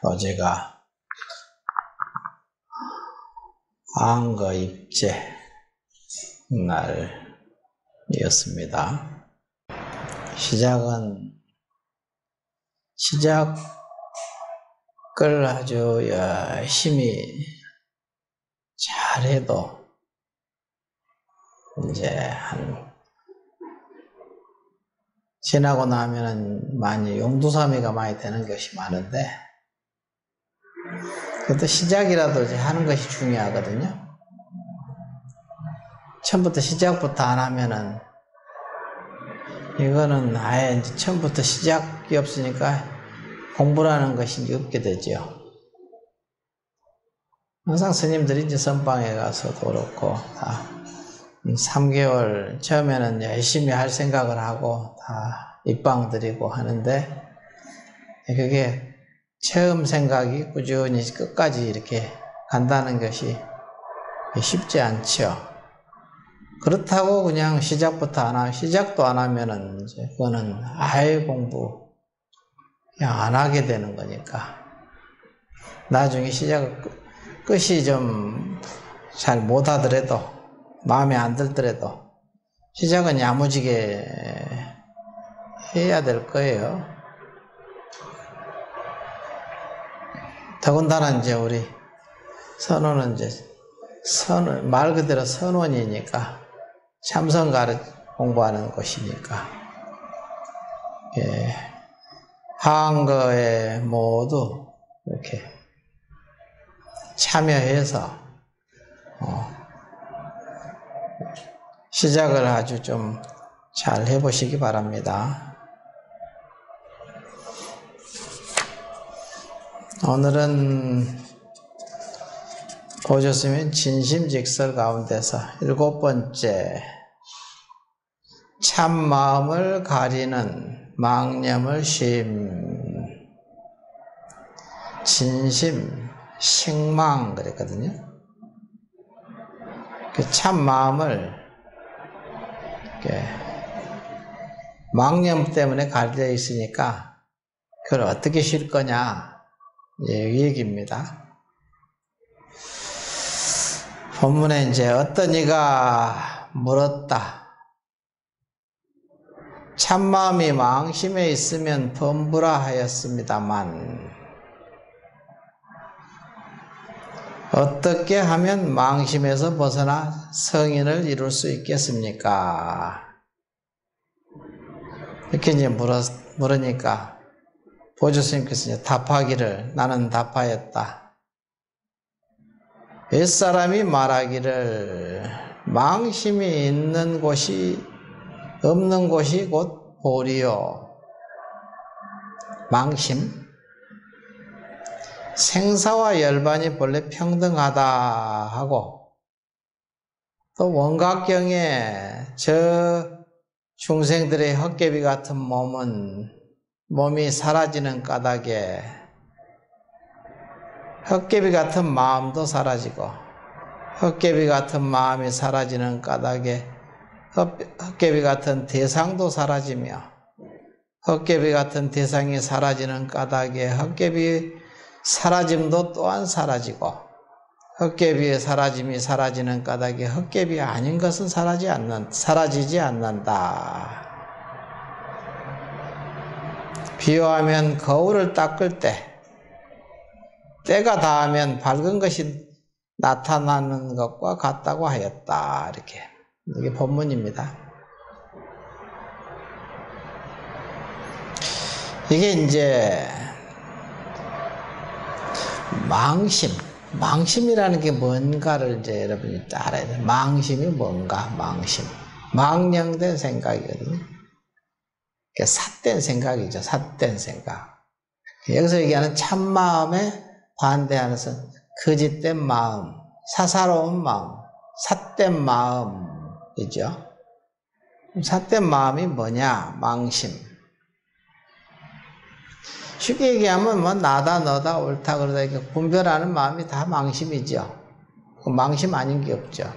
어제가 안거 입제 날이었습니다. 시작을 아주 열심히 잘해도 이제 지나고 나면은 많이 용두사미가 많이 되는 것이 많은데, 그래도 시작이라도 이제 하는 것이 중요하거든요. 처음부터 시작부터 안 하면은, 이거는 아예 이제 처음부터 시작이 없으니까 공부라는 것이 이제 없게 되죠. 항상 스님들이 이제 선방에 가서도 그렇고, 다 3개월 처음에는 열심히 할 생각을 하고 다 입방 드리고 하는데, 그게 처음 생각이 꾸준히 끝까지 이렇게 간다는 것이 쉽지 않죠. 그렇다고 그냥 시작도 안 하면은 이제 그거는 아예 공부 그냥 안 하게 되는 거니까, 나중에 끝이 좀 잘 못 하더라도, 마음에 안 들더라도 시작은 야무지게 해야 될 거예요. 더군다나 이제 우리 선원은 말 그대로 선원이니까, 참선 공부하는 곳이니까, 하한거에 모두 이렇게 참여해서 시작을 아주 좀 잘 해보시기 바랍니다. 오늘은 보셨으면 진심직설 가운데서 7번째, 참마음을 가리는 망념을 진심 식망 그랬거든요. 그 참마음을 망념 때문에 가려져 있으니까 그걸 어떻게 쉴 거냐, 이 얘기입니다. 본문에 이제 어떤 이가 물었다. 참마음이 망심에 있으면 범부라 하였습니다만, 어떻게 하면 망심에서 벗어나 성인을 이룰 수 있겠습니까? 이렇게 이제 물으니까 보조스님께서 이제 답하기를, 나는 답하였다. 옛사람이 말하기를 망심이 있는 곳이 없는 곳이 곧 보리요. 망심, 생사와 열반이 본래 평등하다 하고, 또 원각경에 저 중생들의 헛개비 같은 몸이 사라지는 까닭에 헛개비 같은 마음도 사라지고, 헛개비 같은 마음이 사라지는 까닭에 헛개비 같은 대상도 사라지며, 헛개비 같은 대상이 사라지는 까닭에 헛개비 사라짐도 또한 사라지고, 헛개비의 사라짐이 사라지는 까닭에 헛개비 아닌 것은 사라지지 않는다. 비유하면 거울을 닦을 때가 닿으면 밝은 것이 나타나는 것과 같다고 하였다. 이게 본문입니다. 이게 이제 망심이라는 게 뭔가를 이제 여러분이 알아야 돼요. 망심이 뭔가, 망령된 생각이거든요. 삿된 생각이죠. 삿된 생각. 여기서 얘기하는 참마음에 반대하는 것은 거짓된 마음, 사사로운 마음, 삿된 마음이죠. 삿된 마음이 뭐냐? 망심. 쉽게 얘기하면 뭐 나다 너다 옳다 그러다 이렇게 분별하는 마음이 다 망심이죠. 망심 아닌 게 없죠.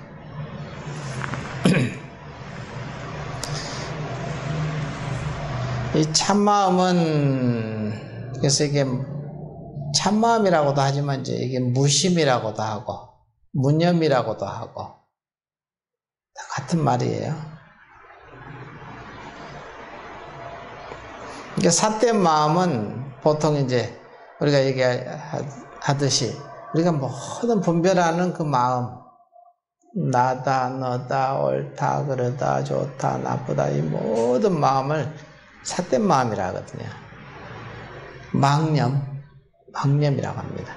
이 참마음은, 그래서 이게 참마음이라고도 하지만 이제 이게 무심이라고도 하고 무념이라고도 하고 다 같은 말이에요. 그러니까 삿된 마음은 보통 이제 우리가 얘기하듯이 우리가 모든 분별하는 그 마음, 나다, 너다, 옳다, 그러다, 좋다, 나쁘다, 이 모든 마음을 삿된 마음이라 하거든요. 망념이라고 합니다.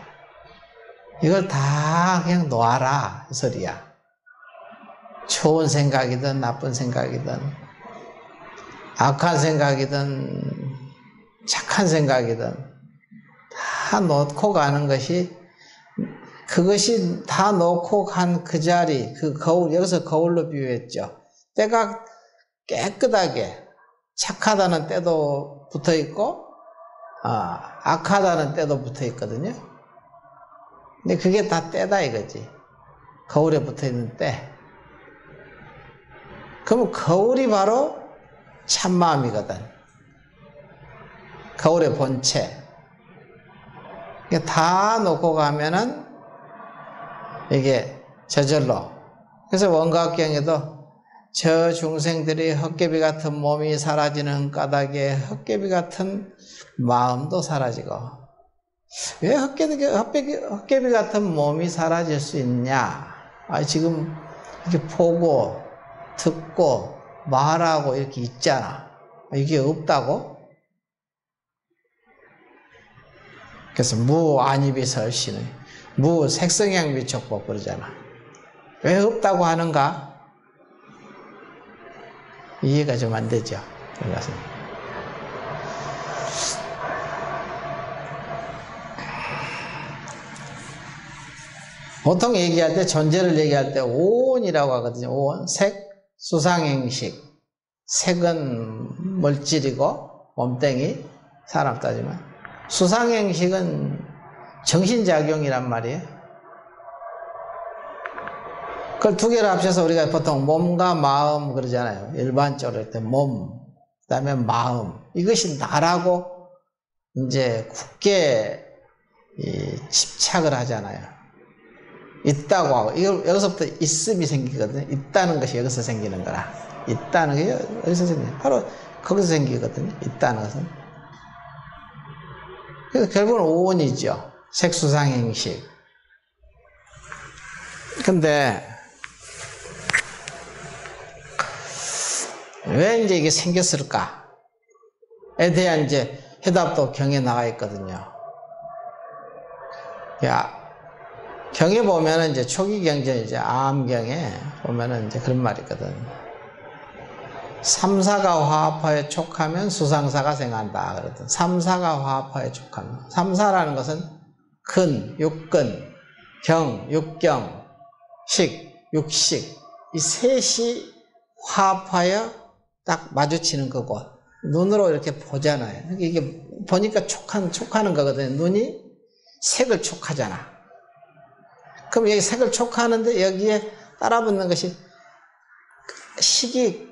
이걸 다 그냥 놓아라 이 소리야. 좋은 생각이든 나쁜 생각이든 악한 생각이든 착한 생각이든 다 놓고 가는 것이, 그것이 다 놓고 간 그 자리, 그 거울, 여기서 거울로 비유했죠. 때가 깨끗하게, 착하다는 때도 붙어 있고 악하다는 때도 붙어 있거든요. 근데 그게 다 때다 이거지. 거울에 붙어 있는 때. 그러면 거울이 바로 참마음이거든. 거울의 본체. 다 놓고 가면은 이게 저절로. 그래서 원각경에도 저 중생들이 헛개비 같은 몸이 사라지는 까닭에 헛개비 같은 마음도 사라지고. 왜 헛개비 같은 몸이 사라질 수 있냐? 지금 이렇게 보고 듣고 말하고 이렇게 있잖아. 이게 없다고? 그래서 무안입이설신의 무색성향비촉법 그러잖아. 왜 없다고 하는가? 이해가 좀 안 되죠. 그래서 보통 얘기할 때, 존재를 얘기할 때 오온이라고 하거든요. 오온, 색, 수상행식. 색은 물질이고 몸뚱이, 사람 따지면. 수상행식은 정신작용이란 말이에요. 그걸 두 개를 합쳐서 우리가 보통 몸과 마음 그러잖아요. 일반적으로 할 때 몸, 그 다음에 마음. 이것이 나라고 이제 굳게 집착을 하잖아요. 있다고 하고, 이걸 여기서부터 있음이 생기거든요. 있다는 것이 여기서 생기는 거라. 있다는 게 여기서 생겨요. 바로 거기서 생기거든요. 있다는 것은. 그래서 결국은 오온이죠. 색수상행식. 근데 왜 이제 이게 생겼을까에 대한 이제 해답도 경에 나와 있거든요. 경에 보면은 이제 초기 경전 이제 암경에 보면은 이제 그런 말이 있거든. 삼사가 화합하여 촉하면 수상사가 생한다 그러거든. 삼사가 화합하여 촉하면. 삼사라는 것은 근, 육근, 경, 육경, 식, 육식. 이 셋이 화합하여 딱 마주치는 거고, 눈으로 이렇게 보잖아요. 이게 보니까 촉하는 거거든요. 눈이 색을 촉하잖아. 그럼 여기 색을 촉하는데 여기에 따라붙는 것이 식이,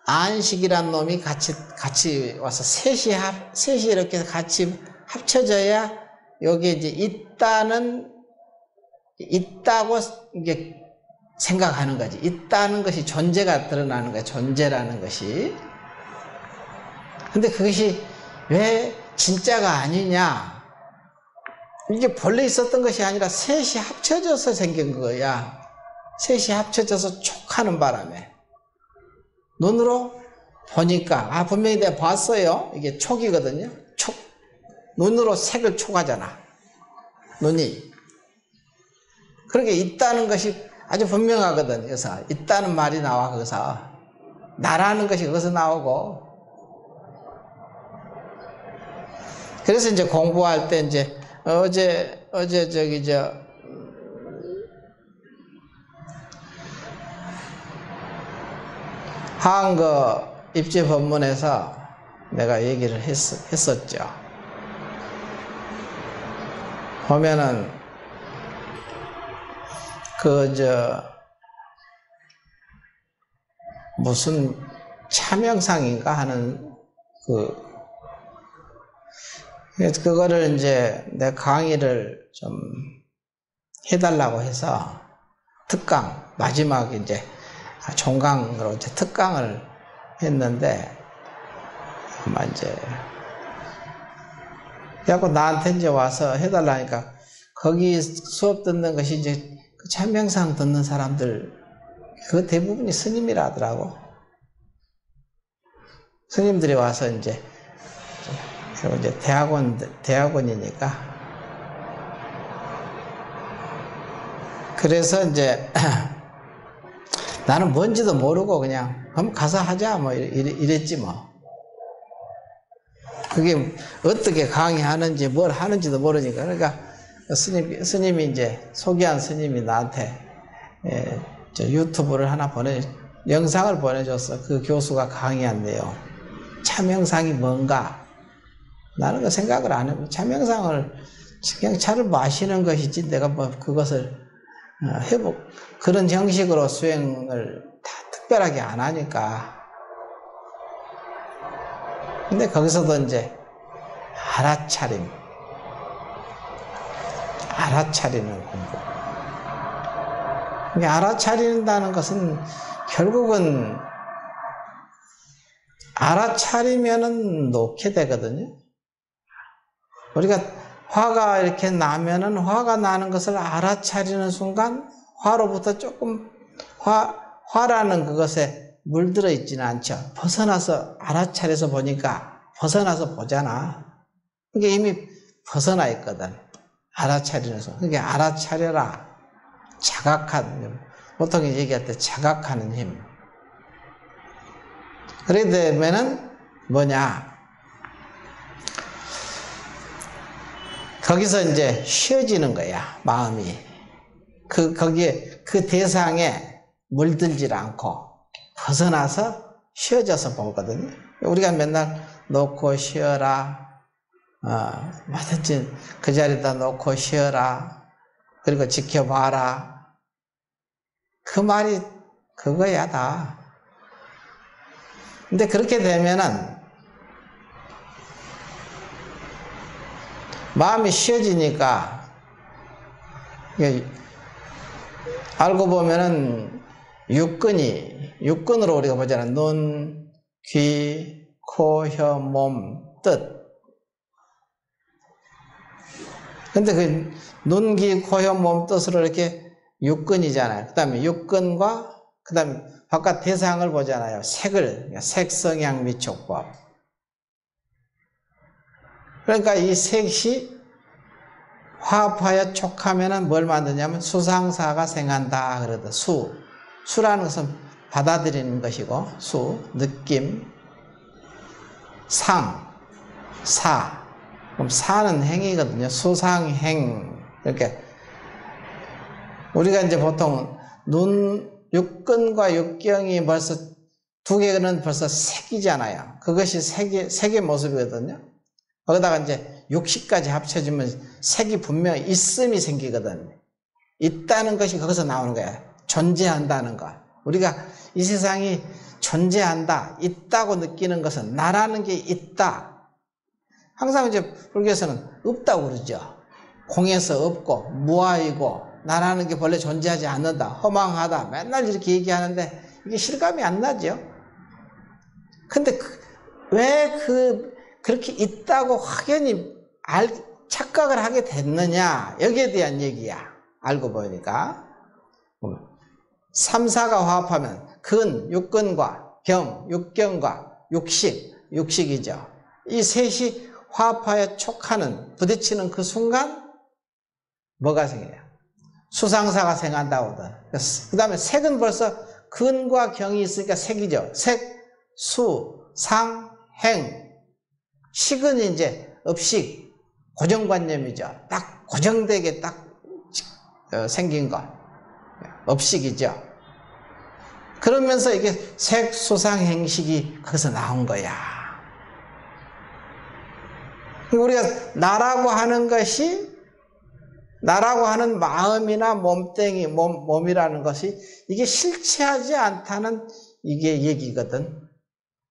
안식이란 놈이 같이 와서 셋이 이렇게 같이 합쳐져야 여기에 이제 있다고 이게 생각하는 거지. 있다는 것이 존재가 드러나는 거야. 존재라는 것이. 근데 그것이 왜 진짜가 아니냐? 이게 본래 있었던 것이 아니라 셋이 합쳐져서 생긴 거야. 셋이 합쳐져서 촉하는 바람에. 눈으로 보니까, 분명히 내가 봤어요. 이게 촉이거든요. 촉. 눈으로 색을 촉하잖아. 눈이. 그렇게 있다는 것이 아주 분명하거든. 그래서 있다는 말이 나와. 거기서 나라는 것이 거기서 나오고. 그래서 이제 공부할 때 이제 어제 한거 입지 법문에서 내가 얘기를 했었죠. 보면은 무슨 차명상인가 하는 그래서 그거를 이제 내 강의를 좀 해달라고 해서 특강, 마지막 이제 종강으로 이제 특강을 했는데, 아마 이제, 그래갖고 나한테 이제 와서 해달라니까, 거기 수업 듣는 것이 이제 그 참명상 듣는 사람들, 그 대부분이 스님이라 하더라고. 스님들이 와서 이제, 그리고 이제 대학원이니까. 그래서 이제, 나는 뭔지도 모르고 그냥, 한번 가서 하자, 뭐, 이랬지 뭐. 그게 어떻게 강의하는지 뭘 하는지도 모르니까. 그러니까 스님이 이제 소개한 스님이 나한테 저 유튜브를 하나 영상을 보내줬어. 그 교수가 강의한 내용. 참영상이 뭔가? 나는 그 생각을 안 해요. 참영상을 그냥 차를 마시는 것이지 내가 뭐 그것을 그런 형식으로 수행을 다 특별하게 안 하니까. 근데 거기서도 이제 알아차리는 공부. 알아차린다는 것은 결국은 알아차리면은 놓게 되거든요. 우리가 화가 이렇게 나면은 화가 나는 것을 알아차리는 순간 화로부터 조금 화라는 그것에 물들어 있지는 않죠. 벗어나서 알아차려서 보니까 벗어나서 보잖아. 그게 이미 벗어나 있거든. 알아차리는 순간. 그게 알아차려라. 자각하는, 보통 얘기할 때 자각하는 힘. 그렇게 되면은 뭐냐? 거기서 이제 쉬어지는 거야, 마음이. 거기에, 그 대상에 물들질 않고 벗어나서 쉬어져서 보거든요. 우리가 맨날 놓고 쉬어라, 뭐든지 그 자리에다 놓고 쉬어라, 그리고 지켜봐라. 그 말이 그거야, 다. 근데 그렇게 되면은 마음이 쉬어지니까 알고 보면은 육근으로 우리가 보잖아요. 눈, 귀, 코, 혀, 몸, 뜻. 근데 그 눈, 귀, 코, 혀, 몸, 뜻으로 이렇게 육근이잖아요. 그 다음에 육근과 그 다음에 바깥 대상을 보잖아요. 색성향 미촉법. 그러니까 이 색이 화합하여 촉하면은 뭘 만드냐면 수상사가 생한다 그러다. 수라는 것은 받아들이는 것이고, 느낌, 사. 그럼 사는 행위거든요. 수상행. 이렇게 우리가 이제 보통 육근과 육경이 벌써 두 개는 벌써 색이잖아요. 그것이 색의 모습이거든요. 거기다가 이제 육식까지 합쳐지면 색이 분명히 있음이 생기거든. 있다는 것이 거기서 나오는 거야. 존재한다는 거. 우리가 이 세상이 존재한다, 있다고 느끼는 것은 나라는 게 있다. 항상 이제 불교에서는 없다고 그러죠. 공에서 없고 무아이고 나라는 게 본래 존재하지 않는다, 허망하다, 맨날 이렇게 얘기하는데 이게 실감이 안 나죠. 근데 왜 그렇게 있다고 확연히 착각을 하게 됐느냐, 여기에 대한 얘기야. 알고 보니까 3, 4가 화합하면 육근과 육경과 육식이죠. 이 셋이 화합하여 촉하는, 부딪히는 그 순간 뭐가 생겨요? 수상사가 생한다고 하거든. 그 다음에 색은 벌써 근과 경이 있으니까 색이죠. 색, 상, 행. 식은 이제 업식, 고정관념이죠. 딱 고정되게 딱 생긴 거. 업식이죠. 그러면서 이게 색, 수상, 행식이 거기서 나온 거야. 우리가 나라고 하는 것이, 나라고 하는 마음이나 몸이라는 것이 이게 실체하지 않다는 이게 얘기거든.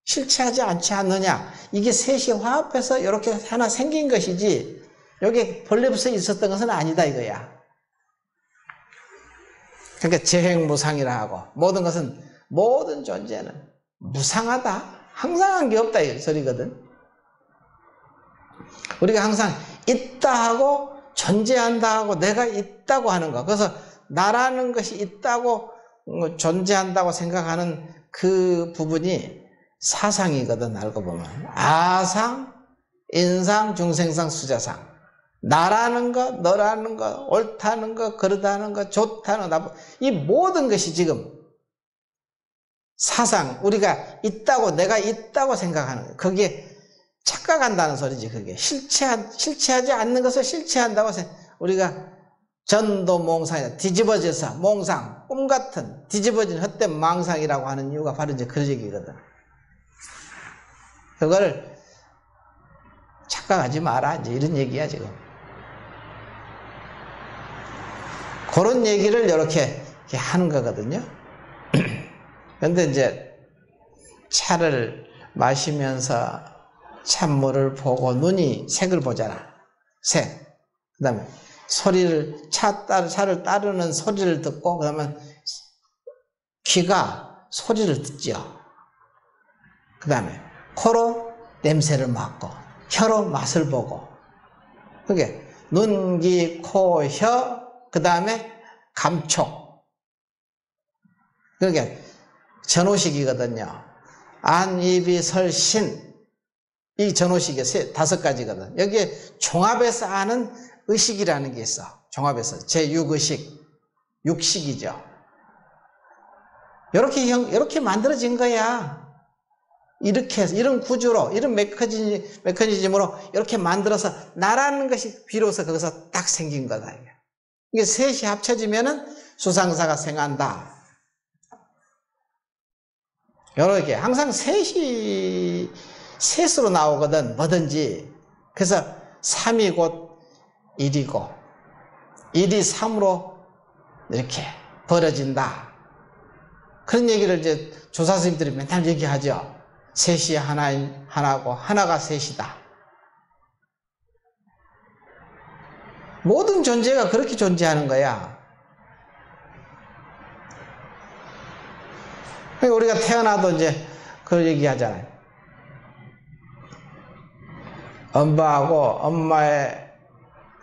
실체하지 않지 않느냐. 이게 셋이 화합해서 이렇게 하나 생긴 것이지 여기 본래부터 있었던 것은 아니다 이거야. 그러니까 재행무상이라 하고 모든 존재는 무상하다. 항상 한 게 없다 이 소리거든. 우리가 항상 있다 하고 존재한다 하고 내가 있다고 하는 거. 그래서 나라는 것이 있다고 존재한다고 생각하는 그 부분이 사상이거든. 알고 보면 아상, 인상, 중생상, 수자상. 나라는 거, 너라는 거, 옳다는 거, 그러다는 거, 좋다는 거, 나쁘. 이 모든 것이 지금 사상, 우리가 있다고, 내가 있다고 생각하는 거예요. 그게 착각한다는 소리지. 그게 실체하지 않는 것을 실체한다고 우리가 전도몽상이다. 뒤집어져서 몽상, 꿈 같은 뒤집어진 헛된 망상이라고 하는 이유가 바로 이제 그런 얘기거든. 그걸 착각하지 마라. 이제 이런 얘기야 지금. 그런 얘기를 이렇게 하는 거거든요. 그런데 이제 차를 마시면서 찬물을 보고 눈이 색을 보잖아. 색. 그 다음에 소리를, 차를 따르는 소리를 듣고, 그 다음에 귀가 소리를 듣죠. 그 다음에 코로 냄새를 맡고, 혀로 맛을 보고. 그게 눈, 귀, 코, 혀, 그 다음에 감촉. 그게 전호식이거든요. 안, 입이, 설, 신. 이 전호식이 5가지거든. 여기에 종합해서 아는 의식이라는 게 있어. 종합해서. 제6의식. 육식이죠. 이렇게 만들어진 거야. 이렇게 해서, 이런 구조로, 이런 메커니즘으로 이렇게 만들어서 나라는 것이 비로소 거기서 딱 생긴 거다. 이게 셋이 합쳐지면은 수상사가 생한다. 이렇게 항상 셋으로 나오거든, 뭐든지. 그래서 3이 곧 1이고 1이 3으로 이렇게 벌어진다. 그런 얘기를 이제 조사 선생님들이 맨날 얘기하죠. 셋이 하나고 하나가 셋이다. 모든 존재가 그렇게 존재하는 거야. 그러니까 우리가 태어나도 이제 그런 얘기 하잖아요. 엄마의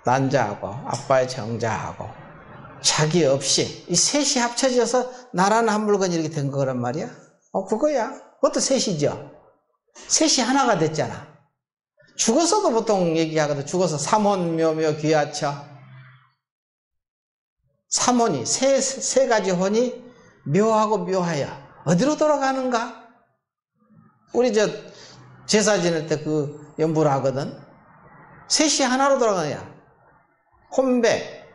난자하고 아빠의 정자하고 자기 없이 이 셋이 합쳐져서 나라는 한 물건이 이렇게 된 거란 말이야. 그거야. 그것도 셋이죠. 셋이 하나가 됐잖아. 죽어서도 보통 얘기하거든. 죽어서 삼혼 묘묘 귀하처. 삼혼이 세 가지 혼이 묘하고 묘하여 어디로 돌아가는가? 우리 제사 지낼 때 그 연부를 하거든. 셋이 하나로 돌아가냐. 혼백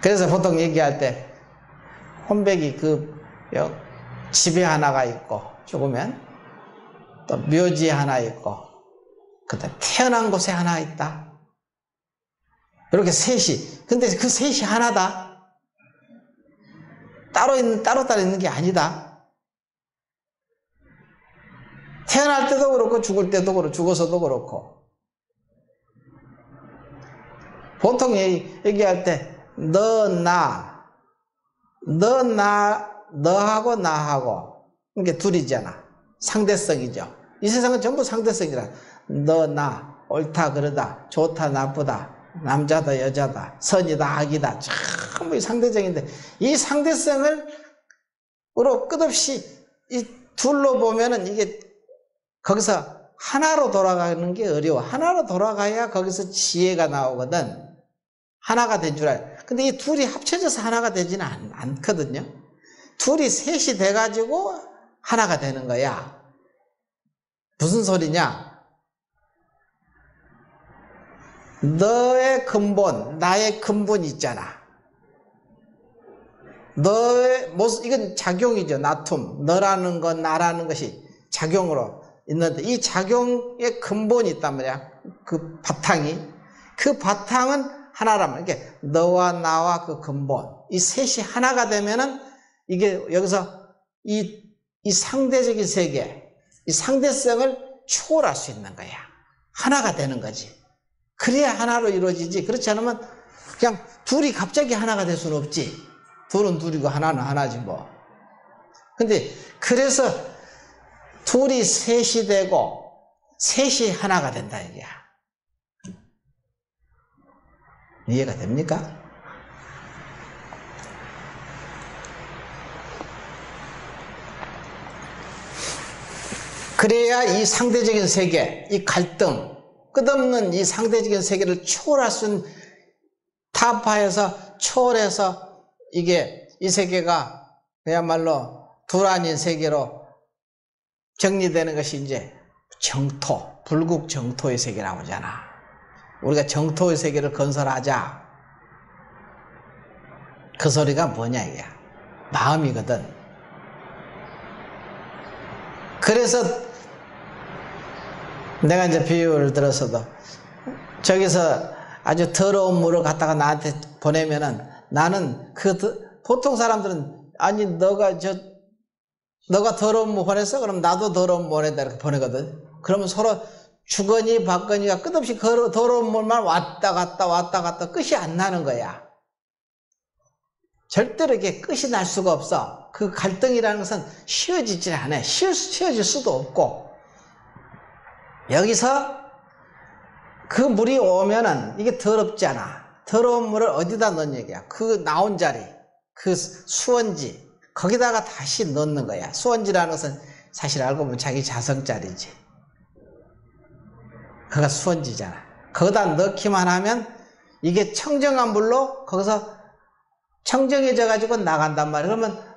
그래서 보통 얘기할 때 혼백이 집에 하나가 있고 죽으면 또 묘지에 하나 있고 그다음 태어난 곳에 하나 있다. 이렇게 셋이. 근데 그 셋이 하나다. 따로 있는 게 아니다. 태어날 때도 그렇고 죽을 때도 그렇고 죽어서도 그렇고. 보통 얘기할 때 너하고 나하고 이게 둘이잖아. 상대성이죠. 이 세상은 전부 상대성이라. 너, 나, 옳다 그러다, 좋다 나쁘다, 남자다 여자다, 선이다 악이다, 전부 상대적인데 이 상대성을 끝없이 이 둘로 보면은 이게 거기서 하나로 돌아가는 게 어려워. 하나로 돌아가야 거기서 지혜가 나오거든. 하나가 된 줄 알아요. 근데 이 둘이 합쳐져서 하나가 되지는 않거든요. 둘이 셋이 돼가지고 하나가 되는 거야. 무슨 소리냐? 너의 근본, 나의 근본이 있잖아. 너의 모습, 이건 작용이죠. 나툼. 너라는 것, 나라는 것이 작용으로 있는데 이 작용의 근본이 있단 말이야. 그 바탕이. 그 바탕은 하나란 말이야. 이게 너와 나와 그 근본. 이 셋이 하나가 되면은 이게 여기서 이 상대적인 세계, 이 상대성을 초월할 수 있는 거야. 하나가 되는 거지. 그래야 하나로 이루어지지. 그렇지 않으면 그냥 둘이 갑자기 하나가 될 수는 없지. 둘은 둘이고 하나는 하나지 뭐. 근데 그래서 둘이 셋이 되고 셋이 하나가 된다 이게야. 이해가 됩니까? 그래야 이 상대적인 세계, 이 갈등, 끝없는 이 상대적인 세계를 초월할 수 있는, 타파해서 초월해서 이게 이 세계가 그야말로 둘 아닌 세계로 정리되는 것이 이제 정토, 불국 정토의 세계라고 하잖아. 우리가 정토의 세계를 건설하자. 그 소리가 뭐냐 이게 마음이거든. 그래서 내가 이제 비유를 들어서도 저기서 아주 더러운 물을 갖다가 나한테 보내면은 나는 보통 사람들은 아니 너가 더러운 물 보냈어? 그럼 나도 더러운 물 보낸다 이렇게 보내거든. 그러면 서로 주거니 받거니가 끝없이 더러운 물만 왔다 갔다 끝이 안 나는 거야. 절대로 이렇게 끝이 날 수가 없어. 그 갈등이라는 것은 쉬워지질 않아. 쉬워질 수도 없고. 여기서 그 물이 오면은 이게 더럽잖아. 더러운 물을 어디다 넣는 얘기야. 그 나온 자리, 그 수원지, 거기다가 다시 넣는 거야. 수원지라는 것은 사실 알고 보면 자기 자성자리지. 그가 수원지잖아. 거기다 넣기만 하면 이게 청정한 물로 거기서 청정해져 가지고 나간단 말이야. 그러면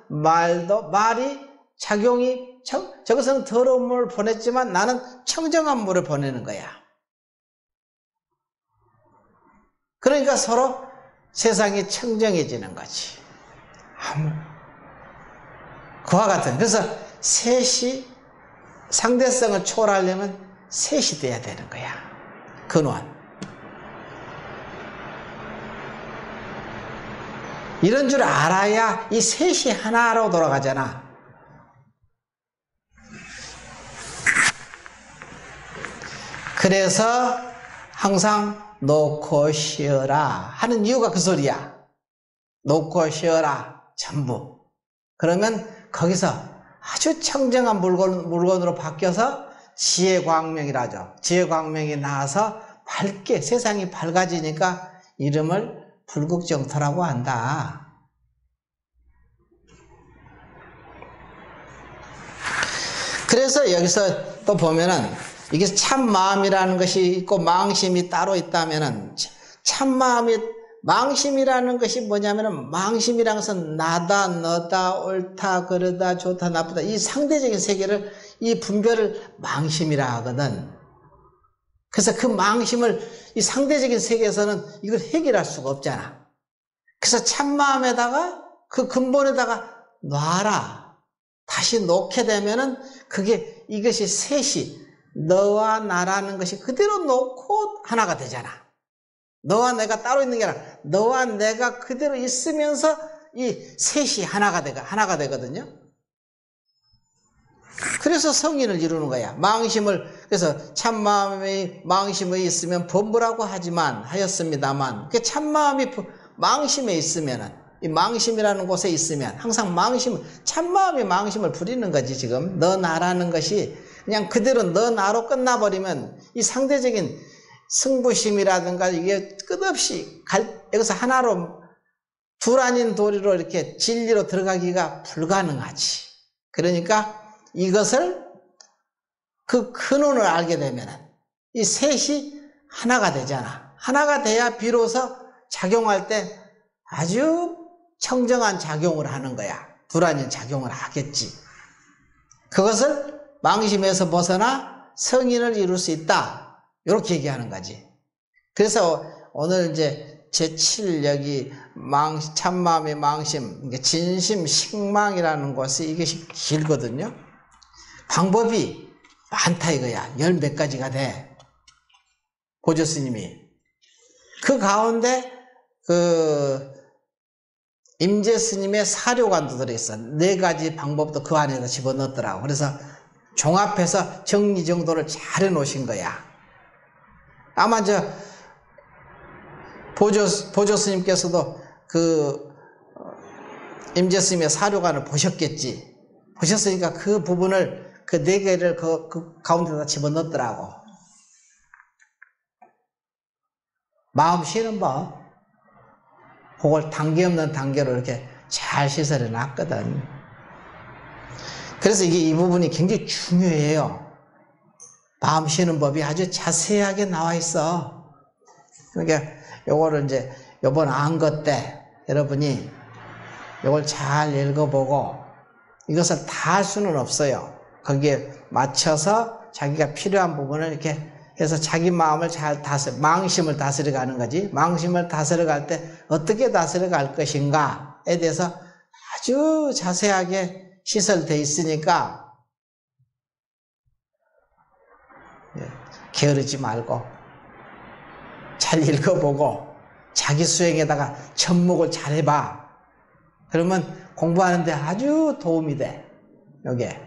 말이 작용이 저것은 더러운 물을 보냈지만 나는 청정한 물을 보내는 거야. 그러니까 서로 세상이 청정해지는 거지. 그와 같은. 그래서 셋이 상대성을 초월하려면 셋이 돼야 되는 거야. 근원. 이런 줄 알아야 이 셋이 하나로 돌아가잖아. 그래서 항상 놓고 쉬어라 하는 이유가 그 소리야. 놓고 쉬어라 전부. 그러면 거기서 아주 청정한 물건으로 바뀌어서 지혜광명이라죠. 지혜광명이 나와서 밝게 세상이 밝아지니까 이름을 불국정토라고 한다. 그래서 여기서 또 보면은 이게 참마음이라는 것이 있고 망심이 따로 있다면은 망심이라는 것이 뭐냐면은 망심이라는 것은 나다, 너다, 옳다, 그러다, 좋다, 나쁘다 이 상대적인 세계를 이 분별을 망심이라 하거든. 그래서 그 망심을 이 상대적인 세계에서는 이걸 해결할 수가 없잖아. 그래서 참마음에다가 그 근본에다가 놔라. 다시 놓게 되면은 이것이 셋이 너와 나라는 것이 그대로 놓고 하나가 되잖아. 너와 내가 따로 있는 게 아니라 너와 내가 그대로 있으면서 이 셋이 하나가 되거든요. 그래서 성인을 이루는 거야. 그래서 참마음이 망심에 있으면 범부라고 하였습니다만, 그 참마음이 망심에 있으면은, 이 망심이라는 곳에 있으면, 항상 참마음이 망심을 부리는 거지, 지금. 너 나라는 것이 그냥 그대로 너 나로 끝나버리면, 이 상대적인 승부심이라든가, 이게 끝없이 여기서 하나로, 둘 아닌 도리로 이렇게 진리로 들어가기가 불가능하지. 그러니까, 이것을 그 근원을 알게 되면 이 셋이 하나가 되잖아. 하나가 돼야 비로소 작용할 때 아주 청정한 작용을 하는 거야. 둘 아닌 작용을 하겠지. 그것을 망심에서 벗어나 성인을 이룰 수 있다. 이렇게 얘기하는 거지. 그래서 오늘 이제 제7 여기 참마음의 망심, 진심 식망이라는 것이 이것이 길거든요. 방법이 많다 이거야. 10몇 가지가 돼. 고조 스님이. 그 가운데 임재 스님의 사료관도 들어있어. 4가지 방법도 그 안에다 집어넣었더라고. 그래서 종합해서 정리정돈을 잘 해놓으신 거야. 아마 보조 스님께서도 그 임재 스님의 사료관을 보셨겠지. 보셨으니까 그 부분을 그 4개를 그 가운데다 집어넣었더라고. 마음 쉬는 법. 그걸 단계 없는 단계로 이렇게 잘 시설해 놨거든. 그래서 이 부분이 굉장히 중요해요. 마음 쉬는 법이 아주 자세하게 나와 있어. 그러니까 요거를 이제 요번 안거 때 여러분이 요걸 잘 읽어보고 이것을 다 할 수는 없어요. 거기에 맞춰서 자기가 필요한 부분을 이렇게 해서 자기 마음을 잘 망심을 다스려 가는 거지. 망심을 다스려 갈 때 어떻게 다스려 갈 것인가에 대해서 아주 자세하게 시설되어 있으니까 게으르지 말고 잘 읽어보고 자기 수행에다가 접목을 잘 해봐. 그러면 공부하는데 아주 도움이 돼. 요게.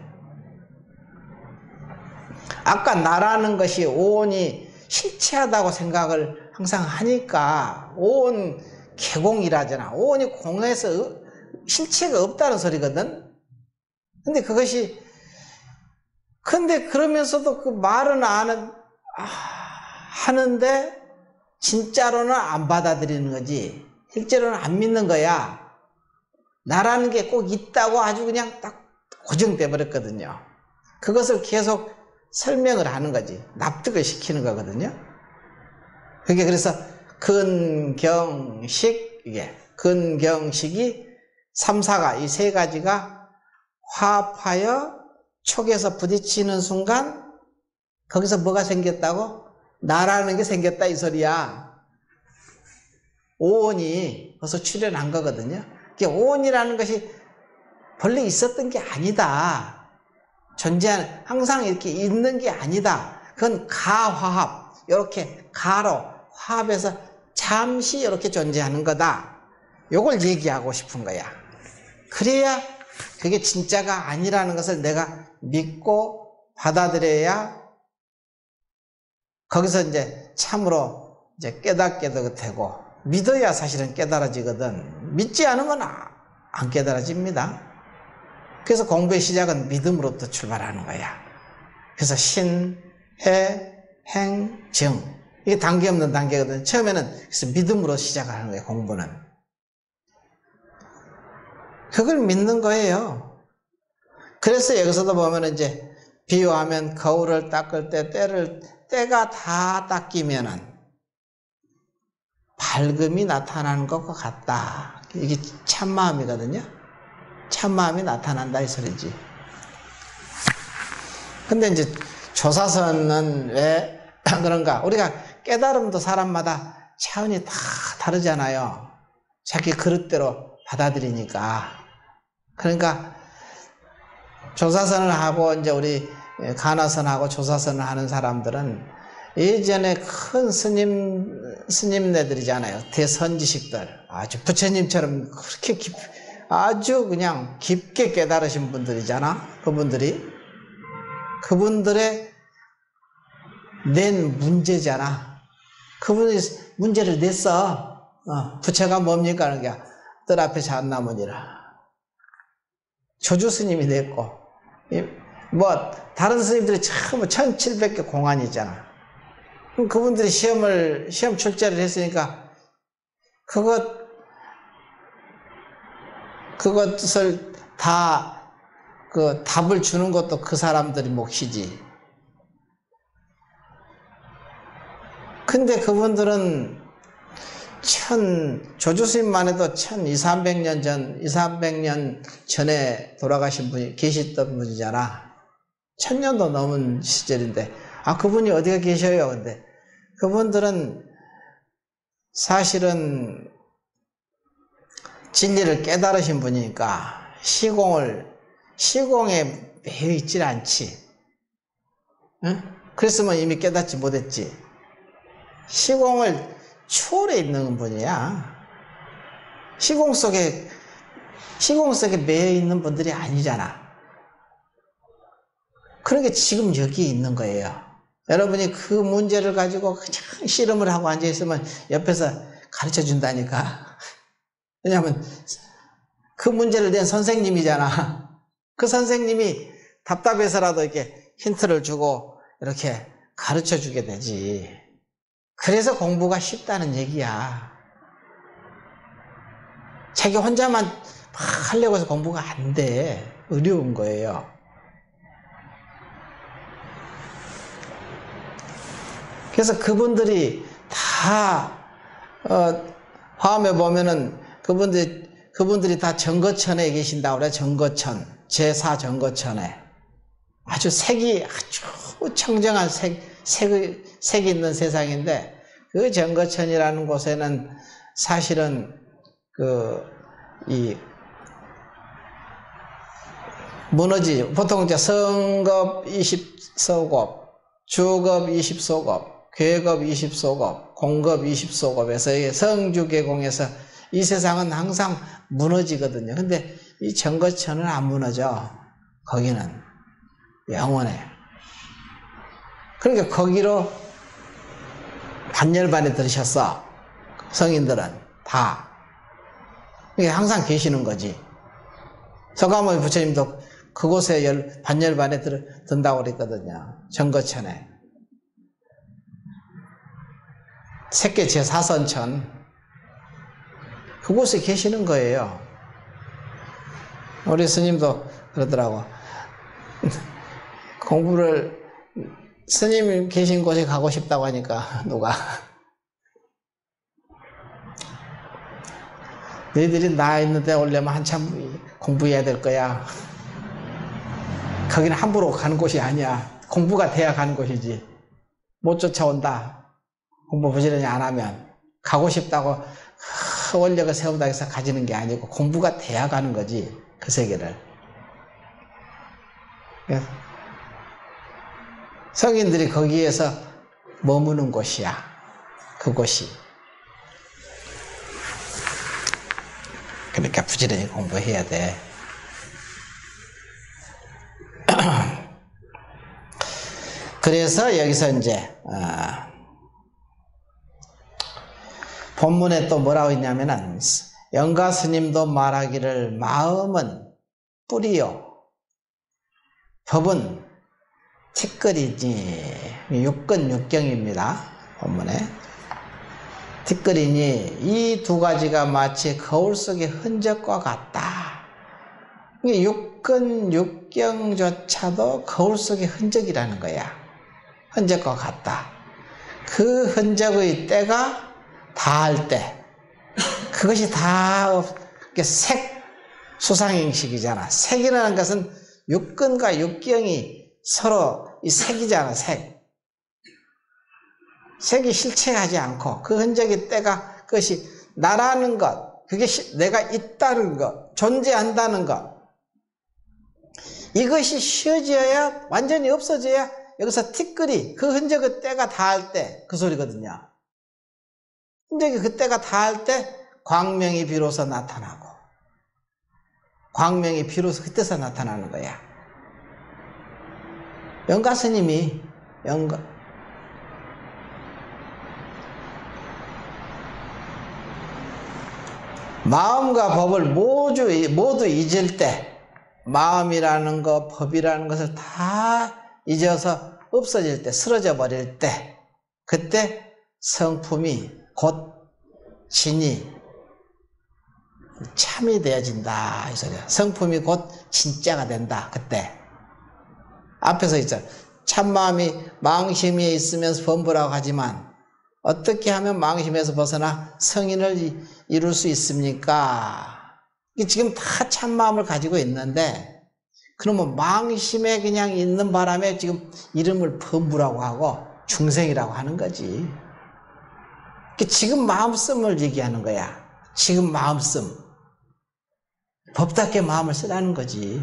아까 나라는 것이 오온이 실체하다고 생각을 항상 하니까 오온 개공이라잖아. 오온이 공에서 실체가 없다는 소리거든. 근데 그러면서도 그 말은 하는데 진짜로는 안 받아들이는 거지. 실제로는 안 믿는 거야. 나라는 게 꼭 있다고 아주 그냥 딱 고정돼 버렸거든요. 그것을 계속 설명을 하는 거지. 납득을 시키는 거거든요. 그게 그래서 근경식, 근경식이 3, 4가, 이 3가지가 화합하여 촉에서 부딪히는 순간 거기서 뭐가 생겼다고? 나라는 게 생겼다 이 소리야. 오온이 벌써 출현한 거거든요. 오온이라는 것이 본래 있었던 게 아니다. 존재하는, 항상 이렇게 있는 게 아니다. 그건 가화합, 이렇게 가로 화합해서 잠시 이렇게 존재하는 거다. 요걸 얘기하고 싶은 거야. 그래야 그게 진짜가 아니라는 것을 내가 믿고 받아들여야 거기서 이제 참으로 이제 깨닫게도 되고, 믿어야 사실은 깨달아지거든. 믿지 않으면 안 깨달아집니다. 그래서 공부의 시작은 믿음으로부터 출발하는 거야. 그래서 신, 해, 행, 정. 이게 단계 없는 단계거든. 처음에는 그래서 믿음으로 시작하는 거예요, 공부는. 그걸 믿는 거예요. 그래서 여기서도 보면 이제 비유하면 거울을 닦을 때 때가 다 닦이면은 밝음이 나타나는 것과 같다. 이게 참마음이거든요. 참마음이 나타난다 이 소리지. 근데 이제 조사선은 왜 그런가? 우리가 깨달음도 사람마다 차원이 다 다르잖아요. 자기 그릇대로 받아들이니까. 그러니까 조사선을 하고 이제 우리 간화선하고 조사선을 하는 사람들은 예전에 큰 스님네들이잖아요. 대선지식들. 아주 부처님처럼 그렇게 아주 그냥 깊게 깨달으신 분들이잖아. 그분들의 낸 문제잖아. 그분이 문제를 냈어. 부처가 뭡니까? 그러니까 뜰 앞에 잣나무니라. 조주 스님이 냈고, 뭐 다른 스님들이 참 1700개 공안이 있잖아. 그럼 그분들이 시험 출제를 했으니까 그것을 다 그 답을 주는 것도 그 사람들이 몫이지. 근데 그분들은 조주스님만 해도 2,300년 전에 돌아가신 분이 계셨던 분이잖아. 1000년도 넘은 시절인데, 그분이 어디가 계셔요? 근데 그분들은 사실은 진리를 깨달으신 분이니까 시공에 매여 있질 않지. 응? 그랬으면 이미 깨닫지 못했지. 시공을 초월해 있는 분이야. 시공 속에 시공 속에 매여 있는 분들이 아니잖아. 그러니까 지금 여기 있는 거예요. 여러분이 그 문제를 가지고 그냥 씨름을 하고 앉아있으면 옆에서 가르쳐 준다니까. 왜냐하면 그 문제를 낸 선생님이잖아. 그 선생님이 답답해서라도 이렇게 힌트를 주고 이렇게 가르쳐 주게 되지. 그래서 공부가 쉽다는 얘기야. 자기 혼자만 막 하려고 해서 공부가 안 돼. 어려운 거예요. 그래서 그분들이 다 화엄에 보면은 그분들이 다 정거천에 계신다고 그래. 정거천, 제사 정거천에 아주 색이 아주 청정한 색이 있는 세상인데, 그 정거천이라는 곳에는 사실은 보통 이제 성급 20소급, 주급 20소급, 괴급 20소급, 공급 20소급에서 성주계공에서 이 세상은 항상 무너지거든요. 근데 이 정거천은 안 무너져. 거기는 영원해. 그러니까 거기로 반열반에 들으셨어. 성인들은 다. 이게 항상 계시는 거지. 서가모니 부처님도 그곳에 반열반에 든다고 그랬거든요. 정거천에. 색계 제4선천. 그곳에 계시는 거예요. 우리 스님도 그러더라고. 공부를 스님 계신 곳에 가고 싶다고 하니까 누가 너희들이 나 있는 데 오려면 한참 공부해야 될 거야. 거기는 함부로 가는 곳이 아니야. 공부가 돼야 가는 곳이지. 못 쫓아온다. 공부 부지런히 안 하면. 가고 싶다고 원력을 세운다 해서 가지는 게 아니고 공부가 돼야 가는 거지. 그 세계를. 성인들이 거기에서 머무는 곳이야. 그곳이. 그러니까 부지런히 공부해야 돼. 그래서 여기서 이제 본문에 또 뭐라고 있냐면은 영가 스님도 말하기를 마음은 뿌리요 법은 티끌이지. 육근 육경입니다. 본문에 티끌이니 이 두 가지가 마치 거울 속의 흔적과 같다. 육근 육경조차도 거울 속의 흔적이라는 거야. 흔적과 같다. 그 흔적의 때가 다할 때, 그것이 다 색 수상행식이잖아. 색이라는 것은 육근과 육경이 서로 이 색이잖아. 색이 실체하지 않고 그 흔적의 때가, 그것이 나라는 것, 그게 내가 있다는 것, 존재한다는 것, 이것이 쉬어져야, 완전히 없어져야 여기서 티끌이 그 흔적의 때가 다할 때 그 소리거든요. 흔적이 그 때가 다할 때 광명이 비로소 나타나고, 광명이 비로소 그때서 나타나는 거야. 영가 스님이 마음과 법을 모두 잊을 때, 마음이라는 것, 법이라는 것을 다 잊어서 없어질 때, 쓰러져 버릴 때, 그때 성품이 곧 진이 참이 되어진다 이 소리야. 성품이 곧 진짜가 된다. 그때 앞에서 있잖아. 참마음이 망심에 있으면서 범부라고 하지만 어떻게 하면 망심에서 벗어나 성인을 이룰 수 있습니까? 지금 다 참마음을 가지고 있는데, 그러면 망심에 그냥 있는 바람에 지금 이름을 범부라고 하고 중생이라고 하는 거지. 지금 마음씀을 얘기하는 거야. 지금 마음씀. 법답게 마음을 쓰라는 거지.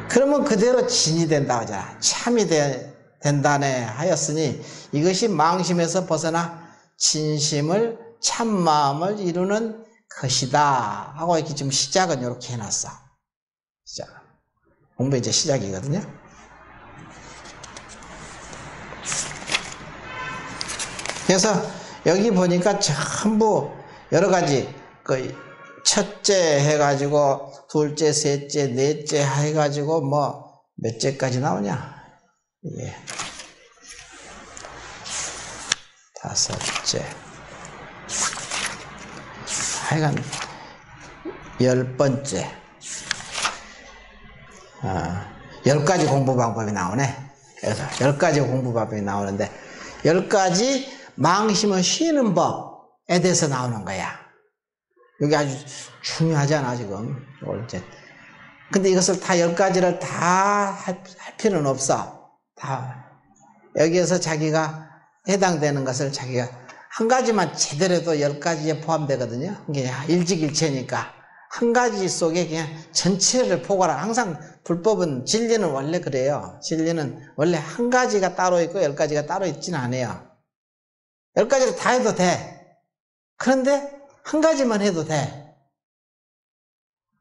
그러면 그대로 진이 된다고 하잖아. 참이 된다네 하였으니 이것이 망심에서 벗어나 진심을 참마음을 이루는 것이다 하고 이렇게 좀 시작은 이렇게 해놨어. 시작. 공부 이제 시작이거든요. 그래서 여기 보니까 전부 여러 가지 그 첫째 해가지고 둘째, 셋째, 넷째 해가지고 뭐 몇째까지 나오냐? 예. 다섯째. 하여간 10번째. 10가지 공부 방법이 나오네. 그래서 10가지 공부 방법이 나오는데 10가지 망심을 쉬는 법에 대해서 나오는 거야. 여기 아주 중요하잖아 지금. 근데 이것을 다 10가지를 다 할 필요는 없어. 다 여기에서 자기가 해당되는 것을 자기가 한 가지만 제대로 해도 10가지에 포함되거든요. 이게 일직일체니까 한 가지 속에 그냥 전체를 포괄한. 항상 불법은, 진리는 원래 그래요. 진리는 원래 한 가지가 따로 있고 10가지가 따로 있지는 않아요. 10가지를 다 해도 돼. 그런데 한 가지만 해도 돼.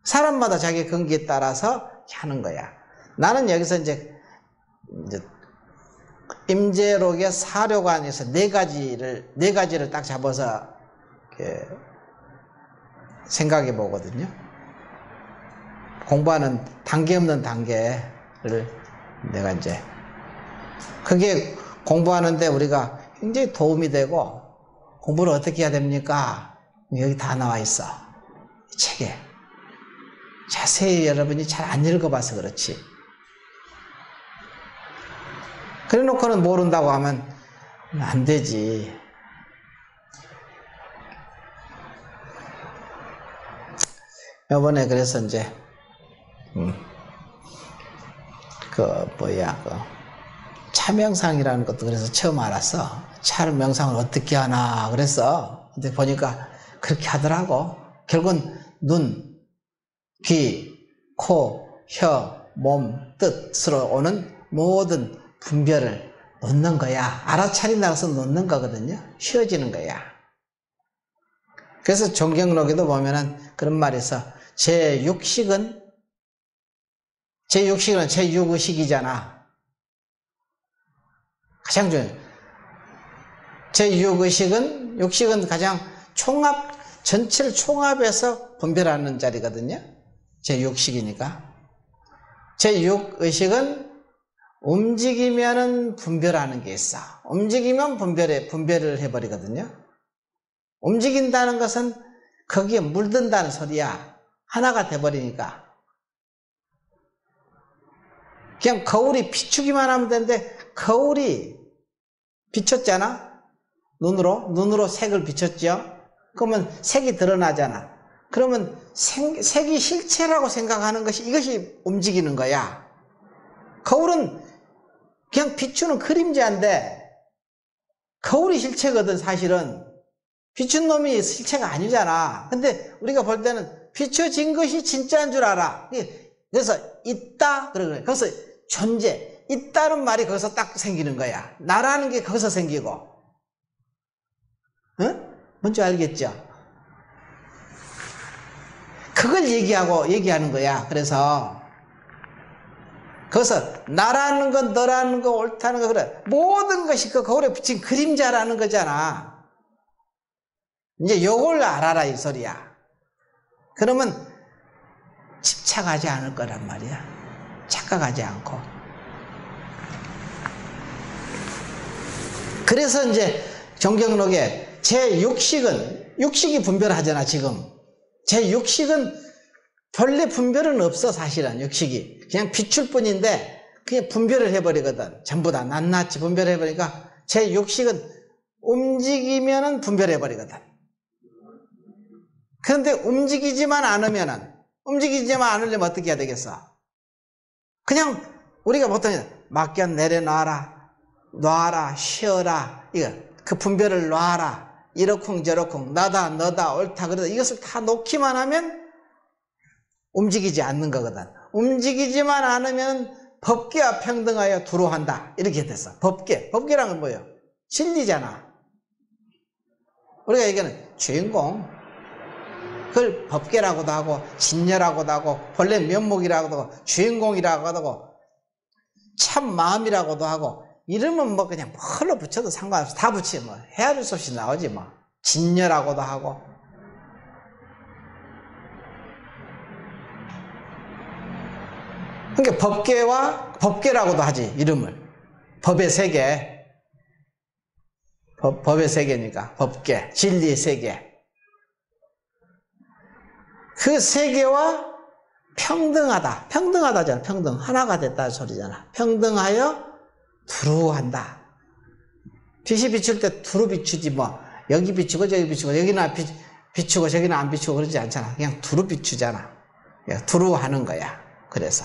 사람마다 자기 근기에 따라서 하는 거야. 나는 여기서 이제 임재록의 사료관에서 네 가지를 딱 잡아서 이렇게 생각해 보거든요. 공부하는 단계 없는 단계를 내가 이제 그게 공부하는데 우리가 굉장히 도움이 되고. 공부를 어떻게 해야 됩니까? 여기 다 나와 있어. 이 책에. 자세히 여러분이 잘 안 읽어봐서 그렇지. 그래 놓고는 모른다고 하면 안 되지. 이번에 그래서 이제 차명상이라는 것도 그래서 처음 알았어. 차 명상을 어떻게 하나 그랬어. 근데 보니까 그렇게 하더라고. 결국은 눈, 귀, 코, 혀, 몸, 뜻으로 오는 모든 분별을 놓는 거야. 알아차린다고 해서 놓는 거거든요. 쉬어지는 거야. 그래서 종경록에도 보면은 그런 말이 있어. 제6식은 제6의식이잖아. 가장 중요해. 제6의식은 가장 전체를 총합해서 분별하는 자리거든요. 제6식이니까. 제6의식은 움직이면은 분별하는 게 있어. 움직이면 분별을 해버리거든요. 움직인다는 것은 거기에 물든다는 소리야. 하나가 돼버리니까. 그냥 거울이 비추기만 하면 되는데, 거울이 비췄잖아? 눈으로 색을 비췄죠? 그러면 색이 드러나잖아. 그러면 색이 실체라고 생각하는 이것이 움직이는 거야. 거울은 그냥 비추는 그림자인데, 거울이 실체거든, 사실은. 비춘 놈이 실체가 아니잖아. 근데 우리가 볼 때는 비춰진 것이 진짜인 줄 알아. 그래서 있다, 그래. 거기서 존재, 있다는 말이 거기서 딱 생기는 거야. 나라는 게 거기서 생기고. 응? 뭔지 알겠죠? 그걸 얘기하는 거야. 그래서 거기서 나라는 건, 너라는 거, 옳다는 거, 그래. 모든 것이 그 거울에 비친 그림자라는 거잖아. 이제 요걸 알아라 이 소리야. 그러면 집착하지 않을 거란 말이야. 착각하지 않고. 그래서 이제 종경록에 육식이 분별하잖아 지금. 제6식은 본래 분별은 없어. 사실은 육식이 그냥 비출 뿐인데 그냥 분별을 해버리거든. 전부 다 낱낱이 분별해버리니까 제6식은 움직이면은 분별해버리거든. 그런데 움직이지만 않으려면 어떻게 해야 되겠어? 그냥 우리가 보통 맡겨 내려놔라, 놔라, 쉬어라, 그 분별을 놔라, 이러쿵저러쿵, 나다, 너다, 옳다, 그러다 이것을 다 놓기만 하면 움직이지 않는 거거든. 움직이지만 않으면 법계와 평등하여 두루한다. 이렇게 됐어. 법계란 건 뭐예요? 진리잖아. 우리가 얘기하는 주인공. 그걸 법계라고도 하고 진녀라고도 하고 본래 면목이라고도 하고 주인공이라고도 하고 참 마음이라고도 하고 이름은 뭐 그냥 뭘로 붙여도 상관없어. 다 붙이면 뭐 헤아릴 수 없이 나오지 뭐. 진녀라고도 하고. 그러니까 법계라고도 하지 이름을. 법의 세계. 법의 세계니까 법계, 진리의 세계. 그 세계와 평등하다. 평등하다잖아. 평등. 하나가 됐다는 소리잖아. 평등하여 두루 한다. 빛이 비출 때 두루 비추지 뭐. 여기 비추고 저기 비추고 여기는 비추고 저기는 안 비추고 그러지 않잖아. 그냥 두루 비추잖아. 두루 하는 거야. 그래서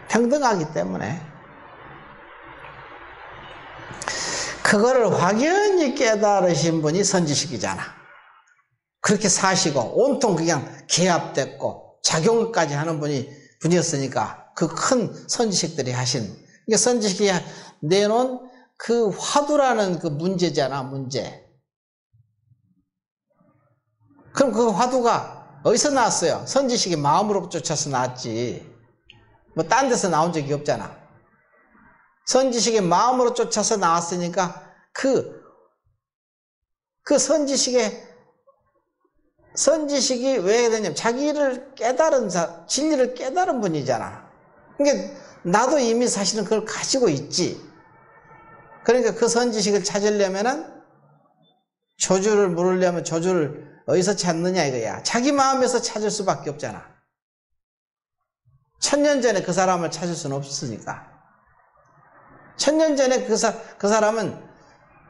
평등하기 때문에 그거를 확연히 깨달으신 분이 선지식이잖아. 그렇게 사시고 온통 그냥 개합됐고 작용까지 하는 분이었으니까 그 큰 선지식들이 하신. 그러니까 선지식이 내놓은 그 화두라는 그 문제잖아. 문제. 그럼 그 화두가 어디서 나왔어요? 선지식이 마음으로 쫓아서 나왔지. 뭐 딴 데서 나온 적이 없잖아. 선지식이 마음으로 쫓아서 나왔으니까 그 선지식이 왜 되냐면 자기를 깨달은 진리를 깨달은 분이잖아. 그러니까 나도 이미 사실은 그걸 가지고 있지. 그러니까 그 선지식을 찾으려면은 조주를 물으려면 조주를 어디서 찾느냐 이거야. 자기 마음에서 찾을 수밖에 없잖아. 1000년 전에 그 사람을 찾을 수는 없으니까. 1000년 전에 그 사람은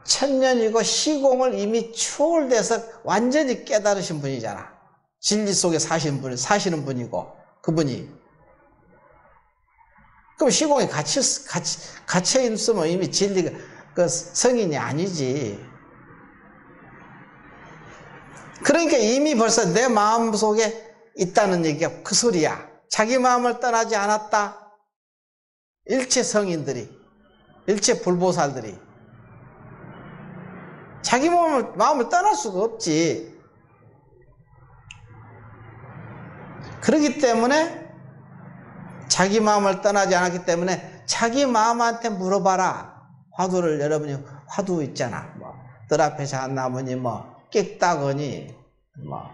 1000년이고 시공을 이미 초월돼서 완전히 깨달으신 분이잖아. 진리 속에 사시는 분이고 그분이. 그럼 시공에 갇혀 있으면 이미 진리가 그 성인이 아니지. 그러니까 이미 벌써 내 마음 속에 있다는 얘기가 그 소리야. 자기 마음을 떠나지 않았다. 일체 성인들이, 일체 불보살들이 자기 마음을 떠날 수가 없지. 그렇기 때문에 자기 마음을 떠나지 않았기 때문에 자기 마음한테 물어봐라. 화두를 여러분이 화두 있잖아. 뭐 뜰 앞에 잣나무니 뭐 끽따거니 뭐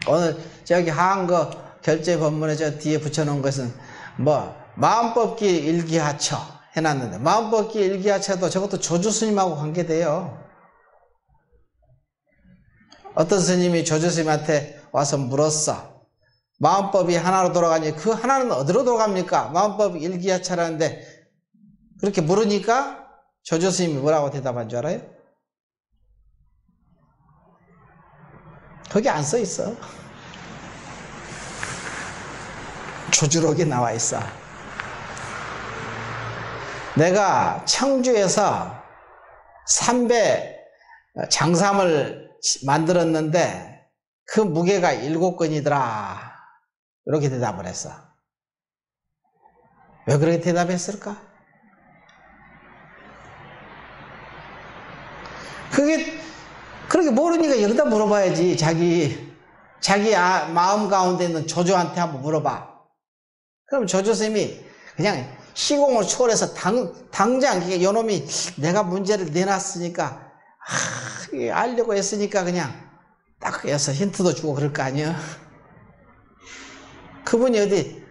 오늘 저기 한거 결제 법문에 저 뒤에 붙여놓은 것은 뭐 마음법기 일기하처 해놨는데 마음법기 일기하처도 저것도 조주스님하고 관계돼요. 어떤 스님이 조주스님한테 와서 물었어. 마음법이 하나로 돌아가니 그 하나는 어디로 돌아갑니까? 마음법 일기하처라는데 그렇게 물으니까 조주스님이 뭐라고 대답한 줄 알아요? 거기 안 써 있어. 조주록에 나와 있어. 내가 청주에서 3배 장삼을 만들었는데 그 무게가 7건이더라. 이렇게 대답을 했어. 왜 그렇게 대답했을까? 그렇게 모르니까 여기다 물어봐야지. 자기 마음 가운데 있는 조조한테 한번 물어봐. 그럼 조조스님이 그냥 시공을 초월해서 당장 요놈이 내가 문제를 내놨으니까 알려고 했으니까 그냥 딱 해서 힌트도 주고 그럴 거 아니야. 그분이 어디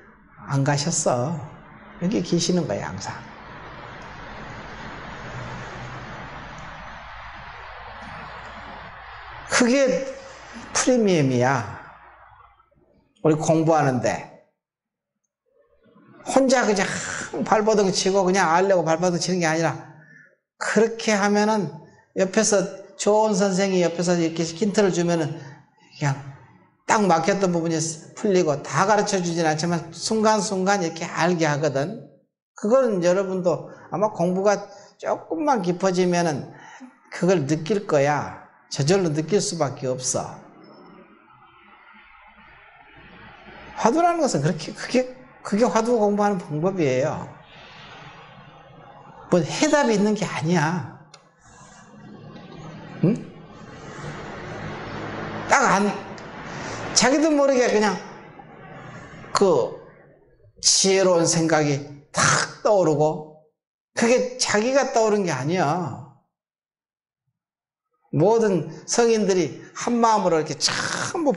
안 가셨어. 여기 계시는 거야 항상. 그게 프리미엄이야. 우리 공부하는데 혼자 그냥 발버둥 치고 그냥 알려고 발버둥 치는 게 아니라 그렇게 하면은 옆에서 좋은 선생이 옆에서 이렇게 힌트를 주면은 그냥 딱 막혔던 부분이 풀리고 다 가르쳐 주진 않지만 순간순간 이렇게 알게 하거든. 그거는 여러분도 아마 공부가 조금만 깊어지면은 그걸 느낄 거야. 저절로 느낄 수밖에 없어. 화두라는 것은 그게 화두 공부하는 방법이에요. 뭐 해답이 있는 게 아니야. 응? 자기도 모르게 그냥 그 지혜로운 생각이 탁 떠오르고, 그게 자기가 떠오른 게 아니야. 모든 성인들이 한 마음으로 이렇게 전부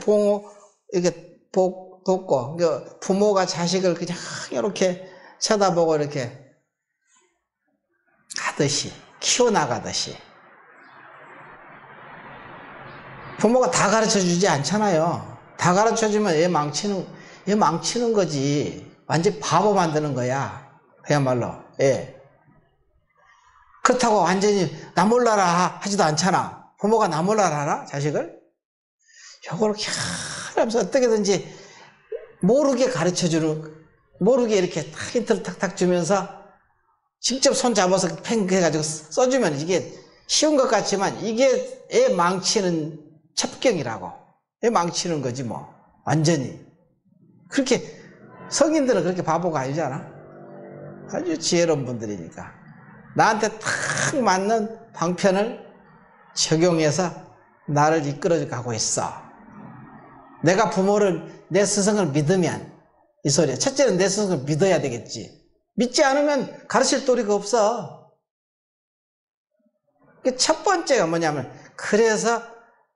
이렇게 돕고, 부모가 자식을 그냥 이렇게 쳐다보고 이렇게 하듯이, 키워나가듯이. 부모가 다 가르쳐 주지 않잖아요. 다 가르쳐 주면 얘 망치는 거지. 완전 바보 만드는 거야. 그야말로. 예. 그렇다고 완전히 나 몰라라 하지도 않잖아. 부모가 나 몰라라 하나? 자식을? 요걸 하면서 어떻게든지 모르게 가르쳐 주는, 모르게 이렇게 탁 힌트를 탁탁 주면서 직접 손 잡아서 팽 해가지고 써주면 이게 쉬운 것 같지만 이게 애 망치는 첩경이라고. 애 망치는 거지 뭐. 완전히. 그렇게 성인들은 그렇게 바보가 아니잖아. 아주 지혜로운 분들이니까. 나한테 탁 맞는 방편을 적용해서 나를 이끌어 가고 있어. 내가 내 스승을 믿으면, 이 소리야. 첫째는 내 스승을 믿어야 되겠지. 믿지 않으면 가르칠 도리가 없어. 첫 번째가 뭐냐면, 그래서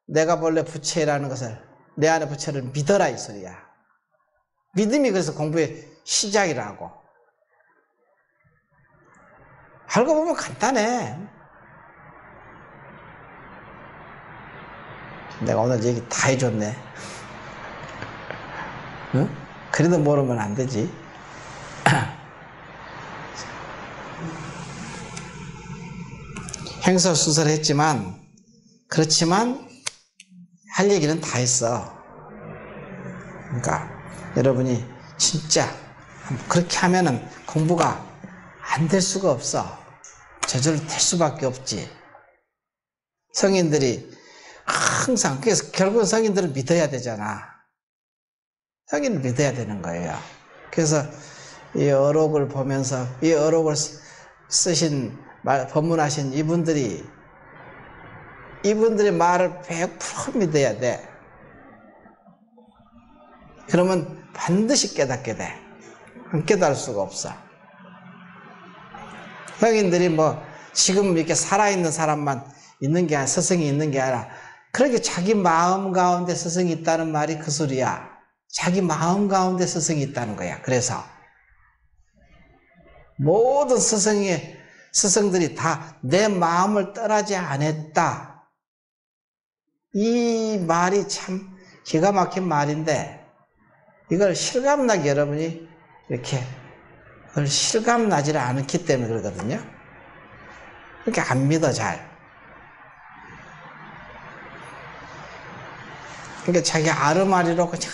내가 본래 부처라는 것을, 내 안의 부처를 믿어라, 이 소리야. 믿음이 그래서 공부의 시작이라고. 알고 보면 간단해. 내가 오늘 얘기 다 해줬네. 응? 그래도 모르면 안 되지. 횡설수설했지만, 그렇지만 할 얘기는 다 했어. 그러니까 여러분이 진짜 그렇게 하면은 공부가 안 될 수가 없어. 저절로 될 수밖에 없지. 성인들이 항상, 그래서 결국은 성인들을 믿어야 되잖아. 성인을 믿어야 되는 거예요. 그래서 이 어록을 보면서, 이 어록을 법문하신 이분들의 말을 100% 믿어야 돼. 그러면 반드시 깨닫게 돼. 안 깨달을 수가 없어. 성인들이 뭐 지금 이렇게 살아있는 사람만 있는 게 아니라, 스승이 있는 게 아니라, 그렇게 자기 마음 가운데 스승이 있다는 말이 그 소리야. 자기 마음 가운데 스승이 있다는 거야. 그래서 모든 스승들이 다 내 마음을 떠나지 않았다. 이 말이 참 기가 막힌 말인데, 이걸 실감나게 여러분이 이렇게, 그걸 실감나지를 않기 때문에 그러거든요. 그렇게 안 믿어, 잘. 그러니까 자기 아르마리로 그냥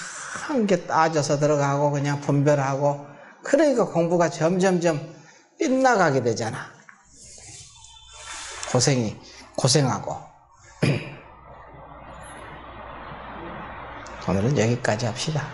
이렇게 따져서 들어가고 그냥 분별하고, 그러니까 공부가 점점점 빗나가게 되잖아. 고생하고. 오늘은 여기까지 합시다.